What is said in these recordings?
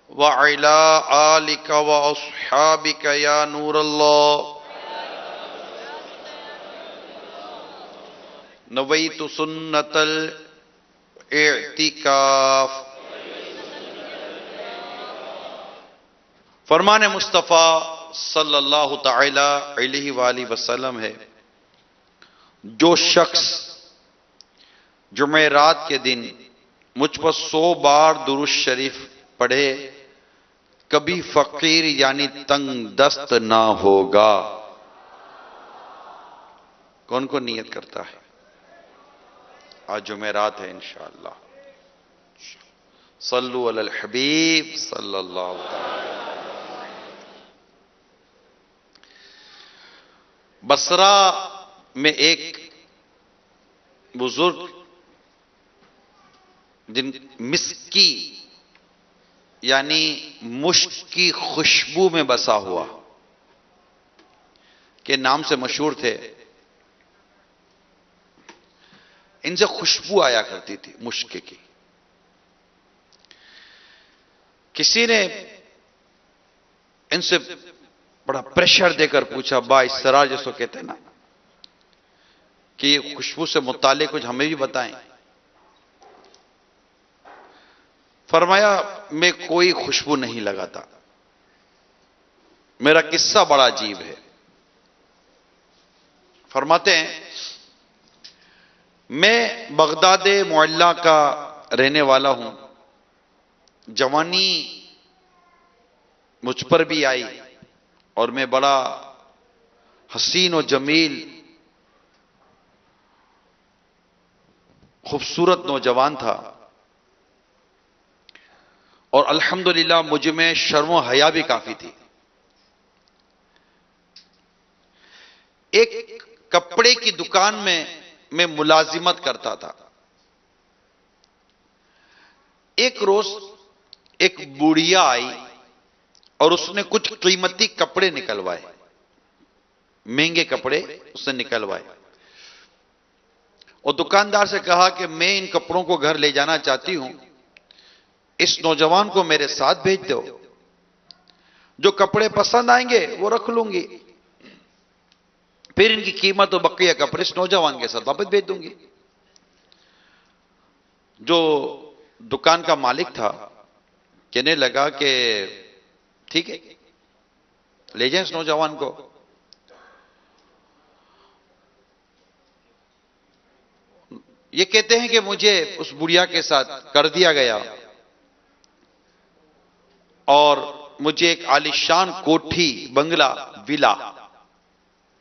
व अला आलिका व अस्हाबिका या नूर अल्लाह। नवैतु सुन्नतल इतिकाफ। फरमान मुस्तफ़ा सल्लल्लाहु तआला अलैहि वाली वसल्लम है, जो शख्स जुमेरात के दिन मुझ पर 100 बार दुरूद शरीफ पढ़े कभी फकीर यानी तंग दस्त ना होगा। कौन कौन नियत करता है? आज जुमेरात है इंशाअल्लाह। सल्लु अलल हबीब सल्लल्लाहु अलैहि। बसरा में एक बुजुर्ग जिन मिस्की यानी मुश्क की खुशबू में बसा हुआ के नाम से मशहूर थे, इनसे खुशबू आया करती थी मुश्क की। किसी ने इनसे बड़ा प्रेशर देकर पूछा, बा इसरार जिसको कहते हैं ना, कि ये खुशबू से मुताल्लिक कुछ हमें भी बताएं। फरमाया, मैं कोई खुशबू नहीं लगाता, मेरा किस्सा बड़ा अजीब है। फरमाते हैं, मैं बगदाद मोहल्ला का रहने वाला हूं। जवानी मुझ पर भी आई और मैं बड़ा हसीन और जमील खूबसूरत नौजवान था, और अल्हम्दुलिल्लाह मुझ में शर्म हया भी काफी थी। एक कपड़े की दुकान में मैं मुलाजिमत करता था। एक रोज एक बुढ़िया आई और उसने कुछ कीमती कपड़े निकलवाए, महंगे कपड़े उसने निकलवाए, और दुकानदार से कहा कि मैं इन कपड़ों को घर ले जाना चाहती हूं, इस नौजवान को मेरे साथ भेज दो, जो कपड़े पसंद आएंगे वो रख लूंगी, फिर इनकी कीमत और बकिया कपड़े इस नौजवान के साथ वापस भेज दूंगी। जो दुकान का मालिक था कहने लगा कि ठीक है, ले जाएं इस नौजवान को। ये कहते हैं कि मुझे उस बुढ़िया के साथ कर दिया गया और मुझे एक आलिशान कोठी, बंगला, विला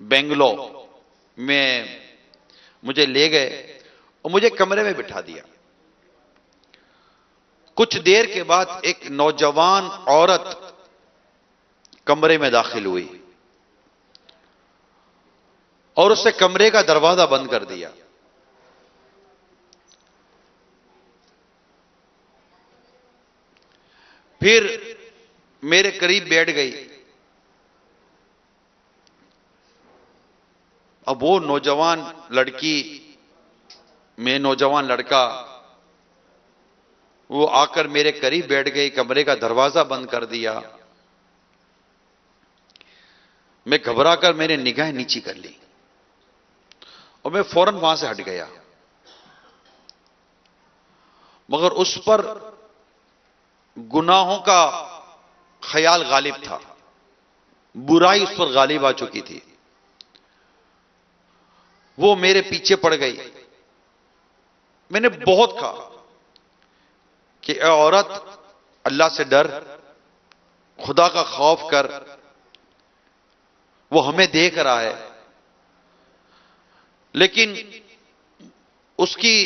बेंगलो में मुझे ले गए और मुझे कमरे में बिठा दिया। कुछ देर के बाद एक नौजवान औरत कमरे में दाखिल हुई और उससे कमरे का दरवाजा बंद कर दिया। फिर मेरे करीब बैठ गई। अब वो नौजवान लड़की, मैं नौजवान लड़का, वो आकर मेरे करीब बैठ गई, कमरे का दरवाजा बंद कर दिया। मैं घबरा कर मैंने निगाह नीची कर ली और मैं फौरन वहां से हट गया, मगर उस पर गुनाहों का ख्याल गालिब था, बुराई उस पर गालिब आ चुकी थी। वो मेरे पीछे पड़ गई। मैंने बहुत कहा कि ए औरत, अल्लाह से डर, खुदा का खौफ कर, वो हमें देख रहा है। लेकिन उसकी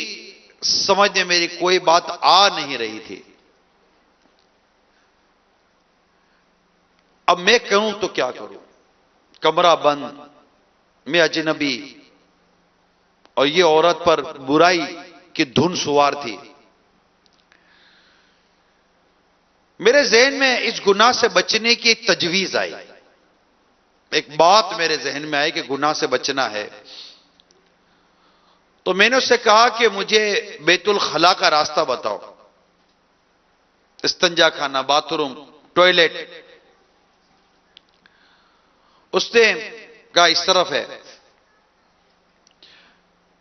समझ में मेरी कोई बात आ नहीं रही थी। अब मैं कहूं तो क्या करूं? कमरा बंद, मैं अजनबी, और ये औरत पर बुराई की धुन सुवार थी। मेरे जहन में इस गुनाह से बचने की एक तजवीज आई, एक बात मेरे जहन में आई कि गुनाह से बचना है। तो मैंने उससे कहा कि मुझे बैतुल खला का रास्ता बताओ। इस्तंजा खाना, बाथरूम, टॉयलेट उसने का इस तरफ है।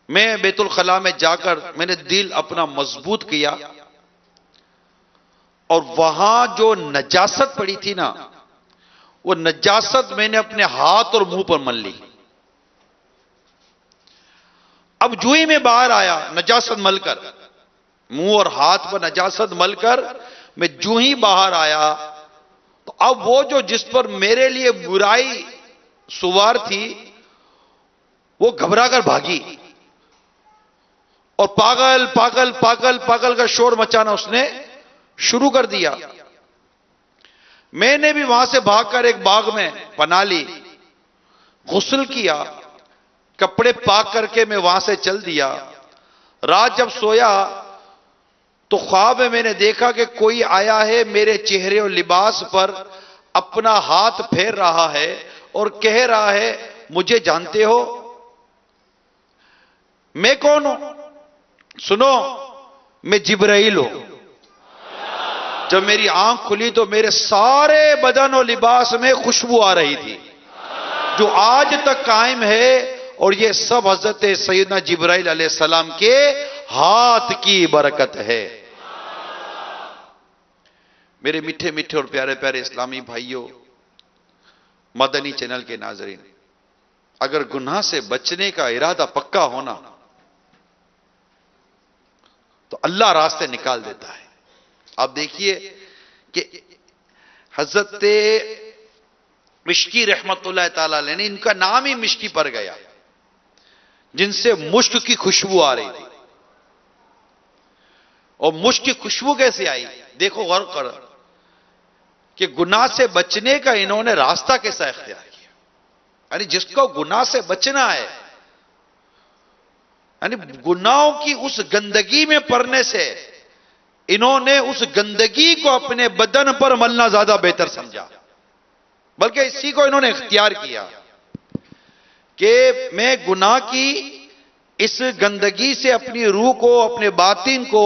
मैं बैतुल खला में जाकर मैंने दिल अपना मजबूत किया और वहां जो नजासत पड़ी थी ना, वो नजासत मैंने अपने हाथ और मुंह पर मल ली। अब जो ही मैं बाहर आया नजासत मलकर, मुंह और हाथ पर नजासत मलकर मैं जो ही बाहर आया, तो अब वो जो जिस पर मेरे लिए बुराई सुवार थी वो घबरा कर भागी और पागल पागल पागल पागल का शोर मचाना उसने शुरू कर दिया। मैंने भी वहां से भागकर एक बाग में पनाह ली, गुस्ल किया, कपड़े पाक करके मैं वहां से चल दिया। रात जब सोया तो ख्वाब में मैंने देखा कि कोई आया है, मेरे चेहरे और लिबास पर अपना हाथ फेर रहा है और कह रहा है मुझे जानते हो? मैं कौन हूं? सुनो, मैं जिब्राइल हूं। जब मेरी आंख खुली तो मेरे सारे बदन और लिबास में खुशबू आ रही थी जो आज तक कायम है, और ये सब हजरत सैयदना जिब्राइल अलैहिस्सलाम के हाथ की बरकत है। मेरे मीठे मीठे और प्यारे प्यारे इस्लामी भाइयों, मदनी चैनल के नाजरीन, अगर गुनाह से बचने का इरादा पक्का होना तो अल्लाह रास्ते निकाल देता है। आप देखिए कि हजरत मिश्की रहमतुल्लाह ताला अलैह, इनका नाम ही मिश्की पर गया, जिनसे मुश्क की खुशबू आ रही थी। और मुश्क की खुशबू कैसे आई? देखो गौर कर कि गुनाह से बचने का इन्होंने रास्ता कैसा इख्तियार किया। यानी जिसको गुनाह से बचना है, यानी गुनाहों की उस गंदगी में पड़ने से इन्होंने उस गंदगी को अपने बदन पर मलना ज्यादा बेहतर समझा, बल्कि इसी को इन्होंने इख्तियार किया कि मैं गुनाह की इस गंदगी से अपनी रूह को, अपने बातिन को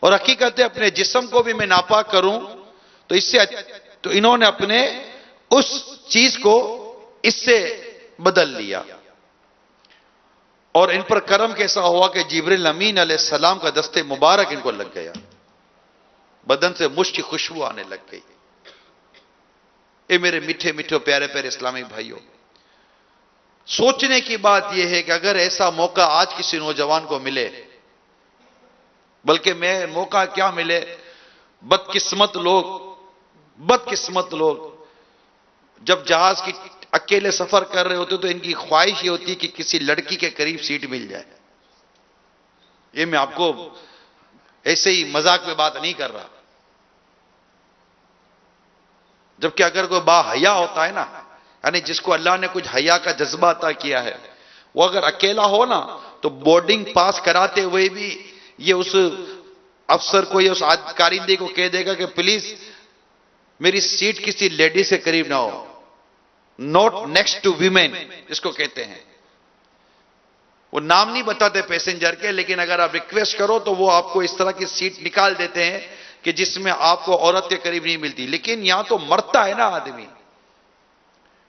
और हकीकत अपने जिस्म को भी मैं नापाक करूं। तो इससे तो इन्होंने अपने उस चीज को इससे बदल लिया। और इन पर करम कैसा हुआ कि जिब्रील अमीन अलैहिस्सलाम का दस्ते मुबारक इनको लग गया, बदन से मुश्क की खुशबू आने लग गई। ये मेरे मीठे मीठे प्यारे प्यारे इस्लामी भाइयों, सोचने की बात यह है कि अगर ऐसा मौका आज किसी नौजवान को मिले, बल्कि मैं मौका क्या मिले, बदकिस्मत लोग जब जहाज की अकेले सफर कर रहे होते तो इनकी ख्वाहिश ये होती है कि किसी लड़की के करीब सीट मिल जाए। ये मैं आपको ऐसे ही मजाक में बात नहीं कर रहा, जबकि अगर कोई बाहया होता है ना, यानी जिसको अल्लाह ने कुछ हया का जज्बा अता किया है, वो अगर अकेला हो ना तो बोर्डिंग पास कराते हुए भी ये उस अफसर को या उस कारिंदे को कह देगा कि प्लीज मेरी सीट किसी लेडी से करीब ना हो, नॉट नेक्स्ट टू वीमेन जिसको कहते हैं। वो नाम नहीं बताते पैसेंजर के, लेकिन अगर आप रिक्वेस्ट करो तो वो आपको इस तरह की सीट निकाल देते हैं कि जिसमें आपको औरत के करीब नहीं मिलती। लेकिन यहां तो मरता है ना आदमी।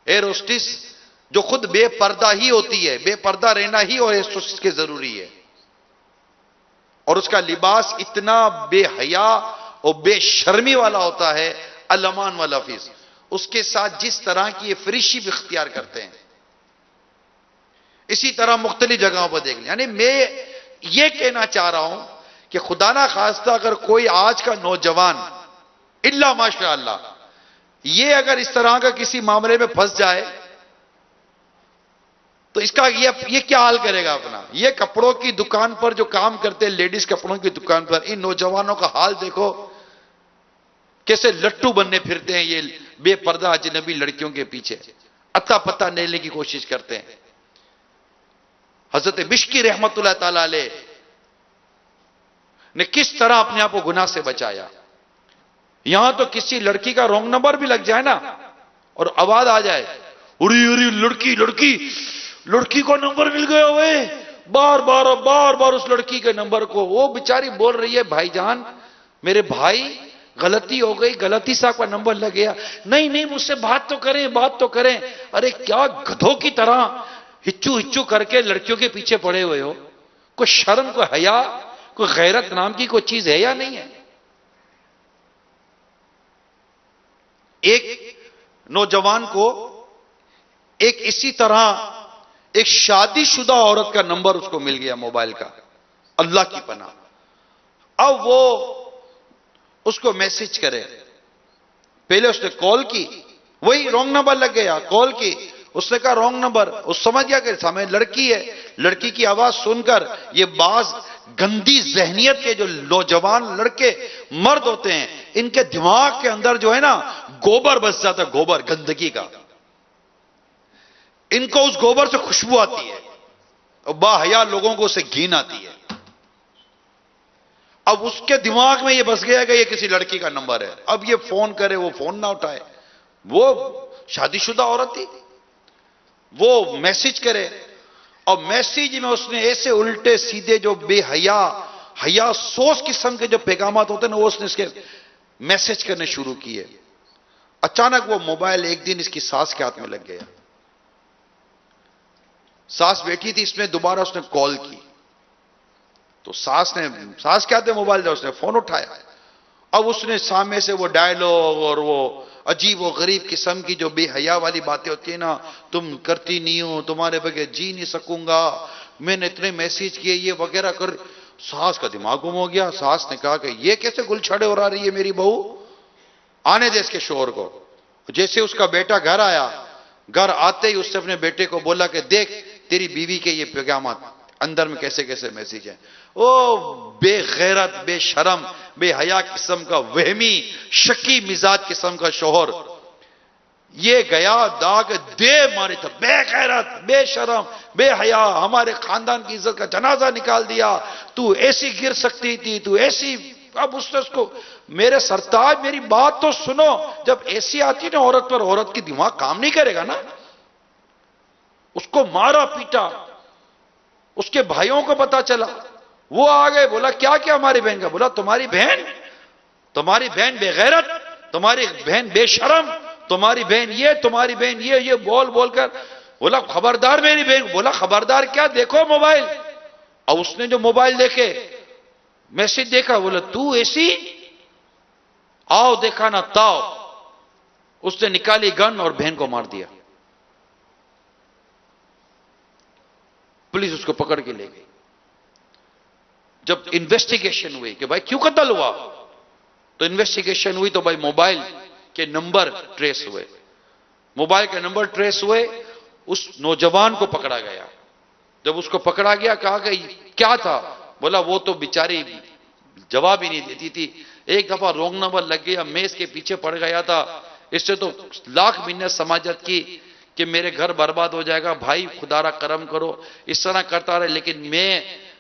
एयर होस्टेस जो खुद बेपर्दा ही होती है, बेपर्दा रहना ही और एयर होस्टेस के जरूरी है, और उसका लिबास इतना बेहया और बेशर्मी वाला होता है, अल-अमान वल हफीज, उसके साथ जिस तरह की ये फ्रिशिप इख्तियार करते हैं, इसी तरह मुख्तलिफ जगहों पर देख लें। यानी मैं ये कहना चाह रहा हूं कि खुदा ना खास्ता अगर कोई आज का नौजवान इल्ला माशाअल्लाह ये अगर इस तरह का किसी मामले में फंस जाए तो इसका ये क्या हाल करेगा अपना। ये कपड़ों की दुकान पर जो काम करते हैं, लेडीज कपड़ों की दुकान पर, इन नौजवानों का हाल देखो कैसे लट्टू बनने फिरते हैं ये बेपर्दा अजनबी लड़कियों के पीछे, अता पता लेने की कोशिश करते हैं। हजरत मिश्की रहमतुल्लाह ताला अलैह ने किस तरह अपने आप को गुनाह से बचाया। यहां तो किसी लड़की का रॉन्ग नंबर भी लग जाए ना और आवाज आ जाए, उरी उरी लड़की लड़की लड़की को नंबर मिल गया हुए, बार बार उस लड़की के नंबर को, वो बेचारी बोल रही है भाईजान मेरे भाई गलती हो गई, गलती से आपका नंबर लग गया, नहीं नहीं मुझसे बात तो करें, बात तो करें। अरे क्या गधों की तरह हिच्चू हिच्चू करके लड़कियों के पीछे पड़े हुए हो? कोई शर्म, कोई हया, कोई गैरत नाम की कोई चीज है या नहीं है? एक नौजवान को एक इसी तरह एक शादीशुदा औरत का नंबर उसको मिल गया मोबाइल का, अल्लाह की पनाह। अब वो उसको मैसेज करे, पहले उसने कॉल की, वही रॉन्ग नंबर लग गया, कॉल की, उसने कहा रॉन्ग नंबर, उस समझ गया कि सामने लड़की है। लड़की की आवाज सुनकर ये बाज गंदी जहनियत के जो नौजवान लड़के मर्द होते हैं, इनके दिमाग के अंदर जो है ना गोबर बस जाता है, गोबर गंदगी का। इनको उस गोबर से खुशबू आती है और बाहया लोगों को उससे घिन आती है। अब उसके दिमाग में ये बस गया कि ये किसी लड़की का नंबर है, अब ये फोन करे, वो फोन ना उठाए। वो शादीशुदा औरत थी, वो मैसेज करे और मैसेज में उसने ऐसे उल्टे सीधे जो बेहया हया सोच किस्म के जो पैगामात होते हैं ना, वो उसने इसके मैसेज करने शुरू किए। अचानक वो मोबाइल एक दिन इसकी सास के हाथ में लग गया। सास बैठी थी, इसमें दोबारा उसने कॉल की तो सास के हाथ में मोबाइल दिया, उसने फोन उठाया। अब उसने सामने से वो डायलॉग और वो अजीब व गरीब किस्म की जो बेहया वाली बातें होती है ना, तुम करती नहीं हो, तुम्हारे बगैर जी नहीं सकूंगा, मैंने इतने मैसेज किए, ये वगैरह कर। सास का दिमाग गुम हो गया। सास ने कहा कि ये कैसे गुलछड़े उड़ा रही है मेरी बहू, आने दे इसके शोर को। जैसे उसका बेटा घर आया, घर आते ही उसने अपने बेटे को बोला कि देख तेरी बीवी के ये पैगामात अंदर में कैसे कैसे मैसेज है। ओ बेगैरत, बेशरम, बेहया किस्म का वहमी शकी मिजाज किस्म का शोहर, ये गया दाग दे मारे था, बेगैरत, बेशरम, बेहया, हमारे खानदान की इज्जत का जनाजा निकाल दिया, तू ऐसी गिर सकती थी, तू ऐसी। अब उसने उसको, मेरे सरताज मेरी बात तो सुनो, जब ऐसी आती ना औरत पर, औरत की दिमाग काम नहीं करेगा ना। उसको मारा पीटा, उसके भाइयों को पता चला, वो आ गए, बोला क्या क्या हमारी बहन का? बोला तुम्हारी बहन बेगैरत, तुम्हारी बहन बेशरम, तुम्हारी बहन ये, तुम्हारी बहन ये बोल बोलकर बोला खबरदार मेरी बहन। बोला खबरदार क्या, देखो मोबाइल। और उसने जो मोबाइल देखे, मैसेज देखा, बोला तू ऐसी, आओ देखा ना ताओ। उसने निकाली गन और बहन को मार दिया। पुलिस उसको पकड़ के ले गई। जब इन्वेस्टिगेशन हुई कि भाई क्यों कत्ल हुआ, तो इन्वेस्टिगेशन हुई तो भाई मोबाइल के नंबर ट्रेस हुए, मोबाइल के नंबर ट्रेस हुए, उस नौजवान को पकड़ा गया। जब उसको पकड़ा गया, कहा कि क्या था? बोला वो तो बेचारी जवाब ही नहीं देती थी, एक दफा रॉन्ग नंबर लग गया, मैं इसके पीछे पड़ गया था, इससे तो लाख मिन्नत समाजत की कि मेरे घर बर्बाद हो जाएगा, भाई खुदारा करम करो, इस तरह करता रहे। लेकिन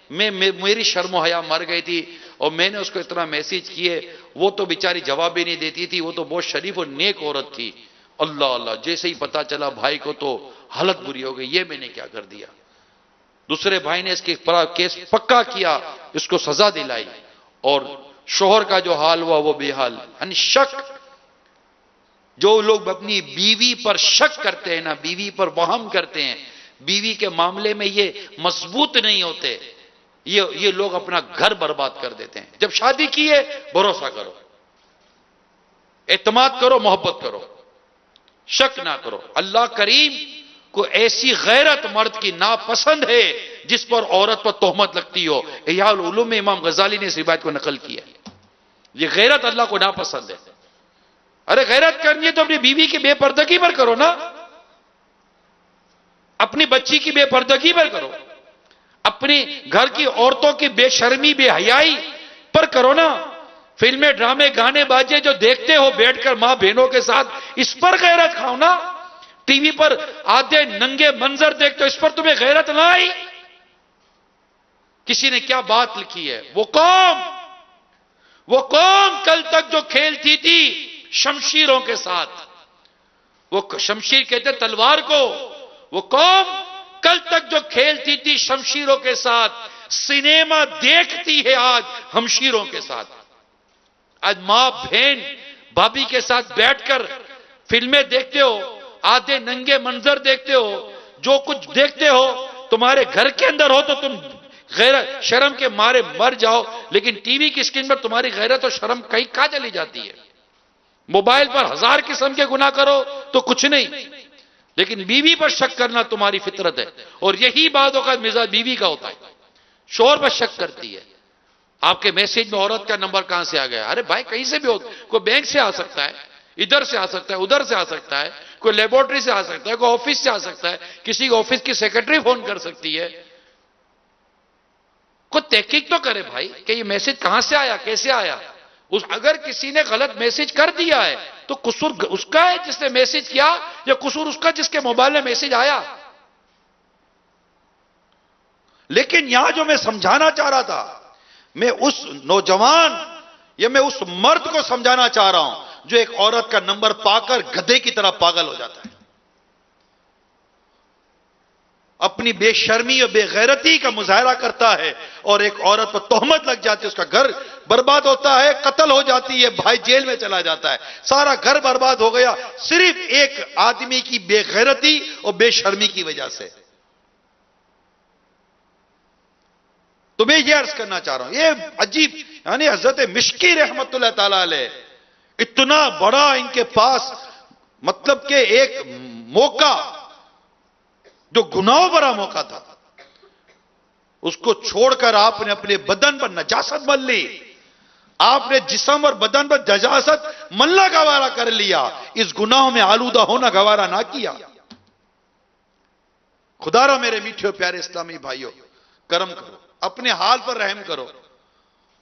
मेरी शर्म हया मर गई थी और मैंने उसको इतना मैसेज किए, वो तो बेचारी जवाब ही नहीं देती थी, वो तो बहुत शरीफ और नेक औरत थी। अल्लाह अल्लाह, जैसे ही पता चला भाई को तो हालत बुरी हो गई, ये मैंने क्या कर दिया। दूसरे भाई ने इसके केस पक्का किया, इसको सजा दिलाई, और शोहर का जो हाल हुआ वो बेहाल। शक, जो लोग अपनी बीवी पर शक करते हैं ना, बीवी पर वहम करते हैं, बीवी के मामले में ये मजबूत नहीं होते, ये लोग अपना घर बर्बाद कर देते हैं। जब शादी की है, भरोसा करो, एतमाद करो, मोहब्बत करो, शक ना करो। अल्लाह करीम को ऐसी गैरत मर्द की नापसंद है जिस पर औरत पर तोहमत लगती हो। इह्याउल उलूम में इमाम गजाली ने इस रिवायत को नकल किया है। ये गैरत अल्लाह को नापसंद है। अरे गैरत करनी है तो अपनी बीवी की बेपर्दगी पर करो ना, अपनी बच्ची की बेपर्दगी पर करो, अपनी घर की औरतों की बेशर्मी बेहयाई पर करो ना। फिल्में, ड्रामे, गाने बाजे जो देखते हो बैठकर मां बहनों के साथ, इस पर गैरत खाओ ना। टीवी पर आधे नंगे मंजर देखते हो, इस पर तुम्हें गैरत ना आई? किसी ने क्या बात लिखी है, वो कौम कल तक जो खेलती थी शमशीरों के साथ, वो शमशीर कहते तलवार को, वो कौम कल तक जो खेलती थी शमशीरों के साथ, सिनेमा देखती है आज हमशीरों के साथ। आज मां बहन भाभी के साथ बैठकर फिल्में देखते हो, आधे नंगे मंजर देखते हो, जो कुछ देखते हो तुम्हारे घर के अंदर हो तो तुम गैरत शर्म के मारे मर जाओ, लेकिन टीवी की स्क्रीन पर तुम्हारी गैरत और शर्म कहीं कहां चली जाती है। मोबाइल पर 1000 किस्म के गुनाह करो तो कुछ नहीं, लेकिन बीवी पर शक करना तुम्हारी फितरत है। और यही बातों का मिजाज बीवी का होता है, शोहर पर शक करती है। आपके मैसेज में औरत का नंबर कहां से आ गया? अरे भाई कहीं से भी हो, कोई बैंक से आ सकता है, इधर से आ सकता है, उधर से आ सकता है, कोई लेबोरेटरी से आ सकता है, कोई ऑफिस से आ सकता है, किसी ऑफिस की सेक्रेटरी फोन कर सकती है। कोई तहकीक तो करे भाई कि ये मैसेज कहां से आया, कैसे आया। अगर किसी ने गलत मैसेज कर दिया है तो कसूर उसका है जिसने मैसेज किया, या कसूर उसका जिसके मोबाइल में मैसेज आया। लेकिन यहां जो मैं समझाना चाह रहा था, मैं उस नौजवान या मैं उस मर्द को समझाना चाह रहा हूं जो एक औरत का नंबर पाकर गधे की तरह पागल हो जाता है, अपनी बेशर्मी और बेगैरती का मुजाहरा करता है और एक औरत पर तोहमत लग जाती है, उसका घर बर्बाद होता है, कत्ल हो जाती है, भाई जेल में चला जाता है, सारा घर बर्बाद हो गया सिर्फ एक आदमी की बेगैरती और बेशर्मी की वजह से। तो मैं ये अर्ज करना चाह रहा हूं, ये अजीब, यानी हजरत मिश्की रहमतुल्लाह ताला अलैह इतना बड़ा इनके पास मतलब के एक मौका जो गुनाह भरा मौका था, उसको छोड़कर आपने अपने बदन पर नजासत मल ली, आपने जिस्म और बदन पर नजासत मलना गवारा कर लिया, इस गुनाह में आलूदा होना गवारा ना किया। खुदारा मेरे मीठे प्यारे इस्लामी भाइयों, कर्म करो, अपने हाल पर रहम करो।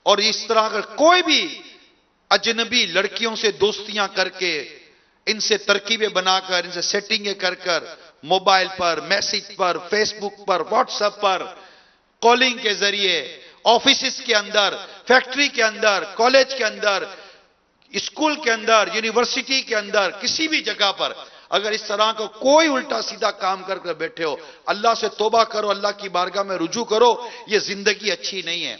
और इस तरह अगर कोई भी अजनबी लड़कियों से दोस्तियां करके, इनसे तरकीबें बनाकर, इनसे सेटिंगें कर कर मोबाइल पर, मैसेज पर, फेसबुक पर, व्हाट्सएप पर, कॉलिंग के जरिए, ऑफिस के अंदर, फैक्ट्री के अंदर, कॉलेज के अंदर, स्कूल के अंदर, यूनिवर्सिटी के अंदर, किसी भी जगह पर अगर इस तरह का कोई उल्टा सीधा काम कर बैठे हो, अल्लाह से तौबा करो, अल्लाह की बारगाह में रुजू करो। यह जिंदगी अच्छी नहीं है।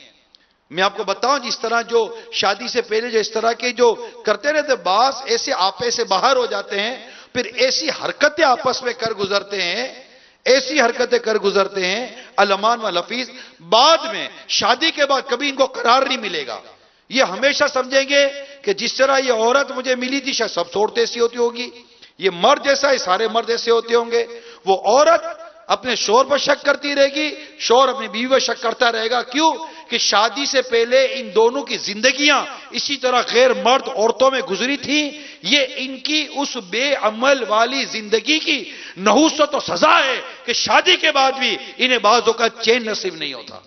मैं आपको बताऊं, जिस तरह जो शादी से पहले जो इस तरह के जो करते रहते, बास ऐसे आपे से बाहर हो जाते हैं, फिर ऐसी हरकतें आपस में कर गुजरते हैं, ऐसी हरकतें कर गुजरते हैं अलमान व लफीज, बाद में शादी के बाद कभी इनको करार नहीं मिलेगा। ये हमेशा समझेंगे कि जिस तरह ये औरत मुझे मिली थी शायद सब औरतें ऐसी होती होगी, ये मर्द जैसा है सारे मर्द ऐसे होते होंगे। वो औरत अपने शोहर पर शक करती रहेगी, शोहर अपनी बीवी पर शक करता रहेगा। क्यों? कि शादी से पहले इन दोनों की जिंदगियां इसी तरह गैर मर्द औरतों में गुजरी थी। ये इनकी उस बेअमल वाली जिंदगी की नहुसत और सजा है कि शादी के बाद भी इन्हें बाज़ों का चैन नसीब नहीं होता।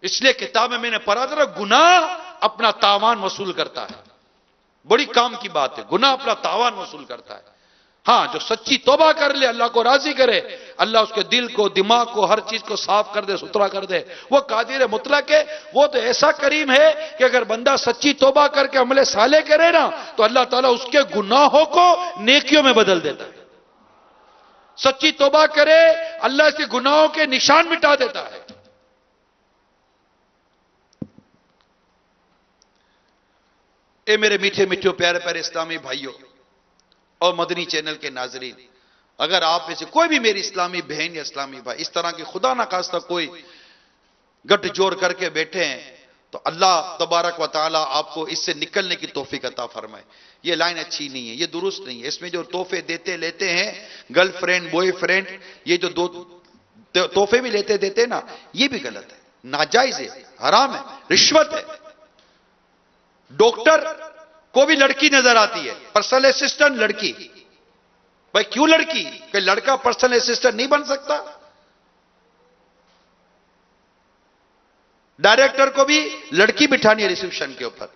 इसलिए किताब में मैंने पढ़ा था, गुनाह अपना तावान वसूल करता है। बड़ी काम की बात है, गुनाह अपना तावान वसूल करता है। हां, जो सच्ची तौबा कर ले, अल्लाह को राजी करे, अल्लाह उसके दिल को, दिमाग को, हर चीज को साफ कर दे, सुथरा कर दे, वो कादिर मुतलक है। वो तो ऐसा करीम है कि अगर बंदा सच्ची तौबा करके अमले साले करे ना, तो अल्लाह ताला उसके गुनाहों को नेकियों में बदल देता है। सच्ची तौबा करे, अल्लाह इसके गुनाहों के निशान मिटा देता है। ए मेरे मीठे मीठे प्यारे प्यारे इस्लामी भाइयों और मदनी चैनल के नाजरीन, अगर आप में से कोई भी मेरी इस्लामी बहन या इस्लामी भाई इस तरह की खुदा ना खास्ता कोई गठजोड़ करके बैठे हैं, तो अल्लाह तबारक व तआला आपको इससे निकलने की तौफीक अता फरमाए। ये लाइन अच्छी नहीं है, ये दुरुस्त नहीं है। इसमें जो तोहफे देते लेते हैं, गर्लफ्रेंड बॉयफ्रेंड, ये जो दो तोहफे भी लेते देते ना, ये भी गलत है, नाजायज है, हराम है, रिश्वत है। डॉक्टर को भी लड़की नजर आती है, पर्सनल असिस्टेंट लड़की। भाई क्यों लड़की? कि लड़का पर्सनल असिस्टेंट नहीं बन सकता? डायरेक्टर को भी लड़की बिठानी है रिसेप्शन के ऊपर।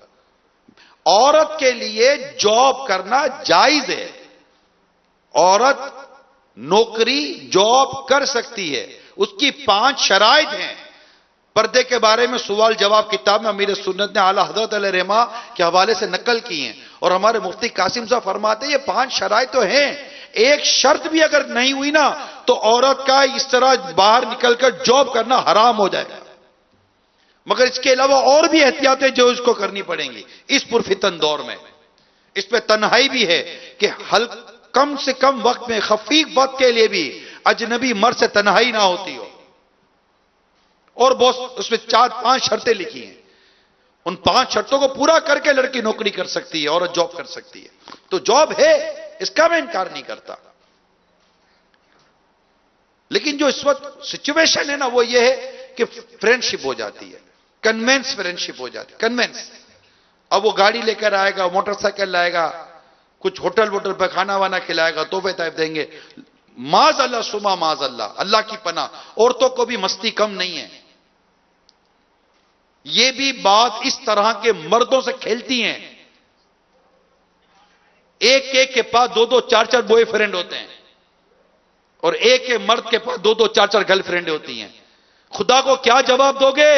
औरत के लिए जॉब करना जायज है, औरत नौकरी जॉब कर सकती है, उसकी 5 शराइत हैं। पर्दे के बारे में सवाल जवाब किताब में अमीर सुन्नत ने आला हजरत अलैहि रहमा के हवाले से नकल की हैं, और हमारे मुफ्ती कासिम साहब फरमाते हैं ये 5 शराइत तो हैं, एक शर्त भी अगर नहीं हुई ना तो औरत का इस तरह बाहर निकलकर जॉब करना हराम हो जाएगा। मगर इसके अलावा और भी एहतियातें जो इसको करनी पड़ेंगी इस पुरफितन दौर में। इस पे तन्हाई भी है कि कम से कम वक्त में, खफीफ वक्त के लिए भी अजनबी मर्द से तन्हाई ना होती हो। और बहुत उसमें 4-5 शर्तें लिखी हैं। उन 5 शर्तों को पूरा करके लड़की नौकरी कर सकती है, औरत जॉब कर सकती है। तो जॉब है, इसका मैं इनकार नहीं करता। लेकिन जो इस वक्त सिचुएशन है ना, वो ये है कि फ्रेंडशिप हो जाती है, कन्वेंस फ्रेंडशिप हो जाती है, कन्वेंस। अब वो गाड़ी लेकर आएगा, मोटरसाइकिल लाएगा, कुछ होटल वोटल पर खाना वाना खिलाएगा, तोहफे तोहफे देंगे। माज अल्लाह सुमा माज अल्लाह, अल्लाह की पनाह। औरतों को भी मस्ती कम नहीं है। ये भी बात इस तरह के मर्दों से खेलती हैं। एक एक के पास 2-2 4-4 बॉयफ्रेंड होते हैं और एक एक मर्द के पास 2-2 4-4 गर्लफ्रेंड होती हैं। खुदा को क्या जवाब दोगे?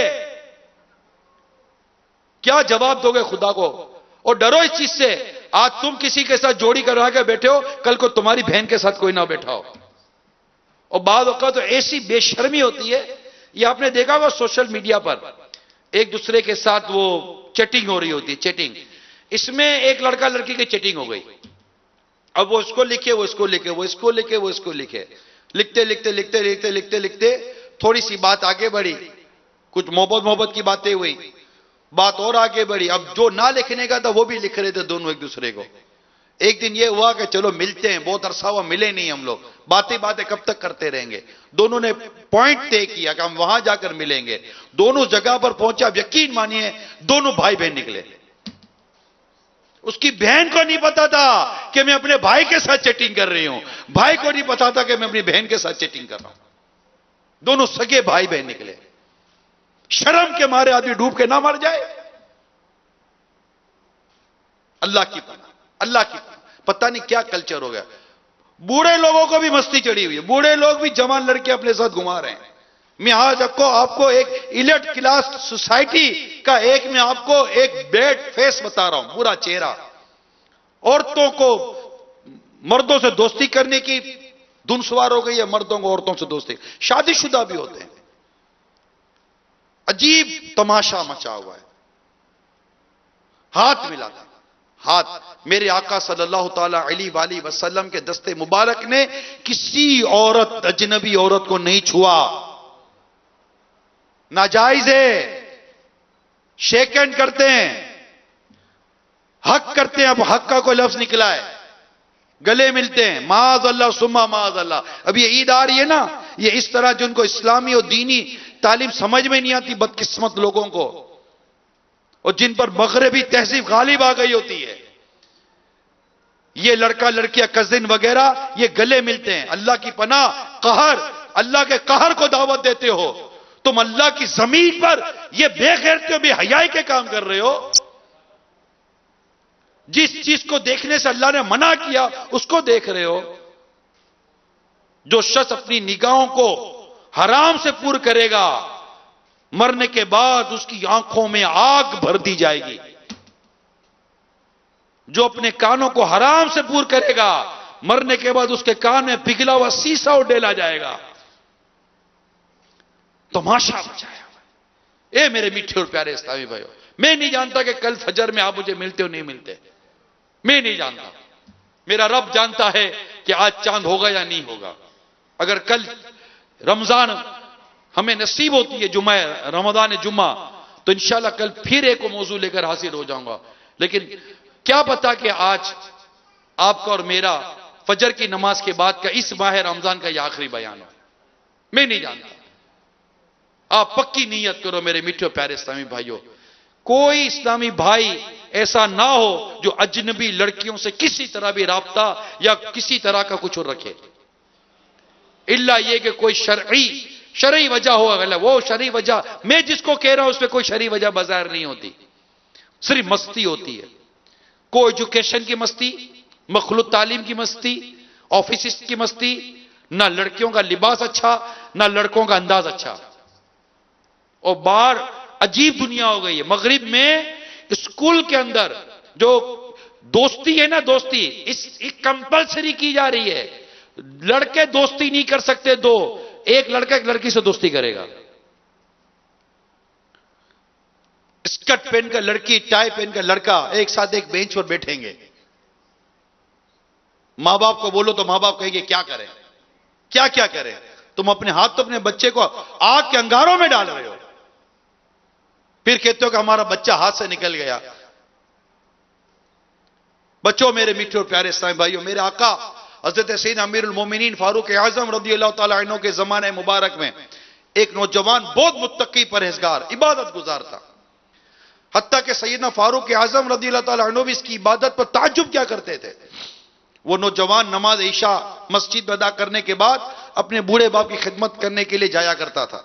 क्या जवाब दोगे खुदा को? और डरो इस चीज से, आज तुम किसी के साथ जोड़ी करवा के बैठे हो, कल को तुम्हारी बहन के साथ कोई ना बैठा हो। और बाद वक्त तो ऐसी बेशर्मी होती है, ये आपने देखा होगा सोशल मीडिया पर एक दूसरे के साथ वो चैटिंग हो रही होती है, चैटिंग। इसमें एक लड़का लड़की की चैटिंग हो गई। अब वो इसको लिखे, वो इसको लिखे, वो इसको लिखे, वो इसको लिखे, लिखते लिखते लिखते लिखते लिखते लिखते थोड़ी सी बात आगे बढ़ी, कुछ मोहब्बत की बातें हुई, बात और आगे बढ़ी। अब जो ना लिखने का था वो भी लिख रहे थे दोनों एक दूसरे को। एक दिन ये हुआ कि चलो मिलते हैं, बहुत अरसा हुआ मिले नहीं हम लोग, बातें कब तक करते रहेंगे। दोनों ने पॉइंट तय किया कि हम वहां जाकर मिलेंगे। दोनों जगह पर पहुंचा, यकीन मानिए दोनों भाई बहन निकले। उसकी बहन को नहीं पता था कि मैं अपने भाई के साथ चैटिंग कर रही हूं, भाई को नहीं पता था कि मैं अपनी बहन के साथ चैटिंग कर रहा हूं। दोनों सगे भाई बहन निकले। शर्म के मारे आदमी डूब के ना मर जाए। अल्लाह की पनाह, अल्लाह की पनाह। पता नहीं क्या कल्चर हो गया। बूढ़े लोगों को भी मस्ती चढ़ी हुई है, बूढ़े लोग भी जवान लड़के अपने साथ घुमा रहे हैं। मैं आज आपको एक इलिट क्लास सोसाइटी का मैं आपको एक बैड फेस बता रहा हूं, बुरा चेहरा। औरतों को मर्दों से दोस्ती करने की धुन सवार हो गई है, मर्दों को औरतों से दोस्ती। शादीशुदा भी होते हैं। अजीब तमाशा मचा हुआ है। हाथ मिला था, हाथ मेरे आका सल्लल्लाहु ताला अलैहि वसल्लम के दस्ते मुबारक ने किसी औरत, अजनबी औरत को नहीं छुआ। नाजायज है। शेक हैंड करते हैं, हक करते हैं। अब हक का कोई लफ्ज निकला है, गले मिलते हैं, माज अल्लाह सुम्मा माज अल्लाह। अब ये ईद आ रही है ना, ये इस तरह जिनको इस्लामी और दीनी तालीम समझ में नहीं आती, बदकिस्मत लोगों को, और जिन पर मगरबी तहजीब गालिब आ गई होती है, ये लड़का लड़कियां कजिन वगैरह, ये गले मिलते हैं। अल्लाह की पनाह, कहर, अल्लाह के कहर को दावत देते हो तुम। अल्लाह की जमीन पर ये बेगैरती, बेहयाई के काम कर रहे हो। जिस चीज को देखने से अल्लाह ने मना किया उसको देख रहे हो। जो शख्स अपनी निगाहों को हराम से पूर करेगा, मरने के बाद उसकी आंखों में आग भर दी जाएगी। जो अपने कानों को हराम से पूर करेगा, मरने के बाद उसके कान में पिघला हुआ शीशा उडेला जाएगा। तमाशा मचाया। ए मेरे मीठे और प्यारे इस्लामी भाइयों, मैं नहीं जानता कि कल फजर में आप मुझे मिलते हो नहीं मिलते, मैं नहीं जानता। मेरा रब जानता है कि आज चांद होगा या नहीं होगा। अगर कल रमजान हमें नसीब होती है, जुम्मा रमजान जुम्मा, तो इंशाल्लाह कल फिर एक मौजू लेकर हाजिर हो जाऊंगा। लेकिन क्या पता कि आज आपका और मेरा फजर की नमाज के बाद का इस माह रमजान का यह आखिरी बयान हो, मैं नहीं जानता। आप पक्की नीयत करो मेरे मीठे प्यारे इस्लामी भाइयों। कोई इस्लामी भाई ऐसा ना हो जो अजनबी लड़कियों से किसी तरह भी राब्ता या किसी तरह का कुछ रखे, इल्ला ये कि कोई शरई वजह हो। अगर वो शरई वजह, मैं जिसको कह रहा हूं उसमें कोई शरई वजह बाजार नहीं होती, सिर्फ मस्ती होती है। को एजुकेशन की मस्ती, मखलूत तालीम की मस्ती, ऑफिस की मस्ती, ना लड़कियों का लिबास अच्छा, ना लड़कों का अंदाज अच्छा। और बाहर अजीब दुनिया हो गई है। मगरिब में स्कूल के अंदर जो दोस्ती है ना, दोस्ती इस कंपलसरी की जा रही है। लड़के दोस्ती नहीं कर सकते दो, एक लड़का एक लड़की से दोस्ती करेगा। स्कर्ट पहनकर लड़की, टाई पहनकर लड़का एक साथ एक बेंच पर बैठेंगे। मां बाप को बोलो तो मां बाप कहेंगे क्या करें, क्या क्या करें। तुम अपने हाथ तो अपने बच्चे को आग के अंगारों में डाल रहे हो, फिर कहते हो कि हमारा बच्चा हाथ से निकल गया। बच्चों, मेरे मीठे और प्यारे इस्लामी भाइयों, मेरे आका हजरत सैयद अमीरुल मोमिनीन फारूक आजम रज़ियल्लाहु ताला अन्हु के जमाने मुबारक में एक नौजवान बहुत मुत्तकी परहेजगार इबादत गुजार था। हत्ता के सैयदना फारूक आजम रज़ियल्लाहु ताला अन्हु भी इसकी इबादत पर ताज्जुब क्या करते थे। वो नौजवान नमाज ईशा मस्जिद में अदा करने के बाद अपने बूढ़े बाप की खिदमत करने के लिए जाया करता था।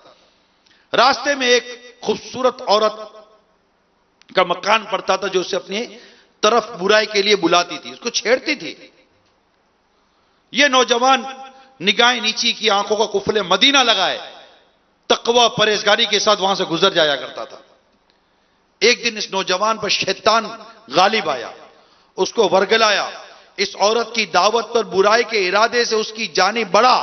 रास्ते में एक खूबसूरत औरत का मकान पड़ता था जो उसे अपनी तरफ बुराई के लिए बुलाती थी, उसको छेड़ती थी। यह नौजवान निगाहें नीची की, आंखों का कुफले मदीना लगाए, तकवा परहेजगारी के साथ वहां से गुजर जाया करता था। एक दिन इस नौजवान पर शैतान गालिब आया, उसको वरगलाया। इस औरत की दावत पर बुराई के इरादे से उसकी जानिब बढ़ा।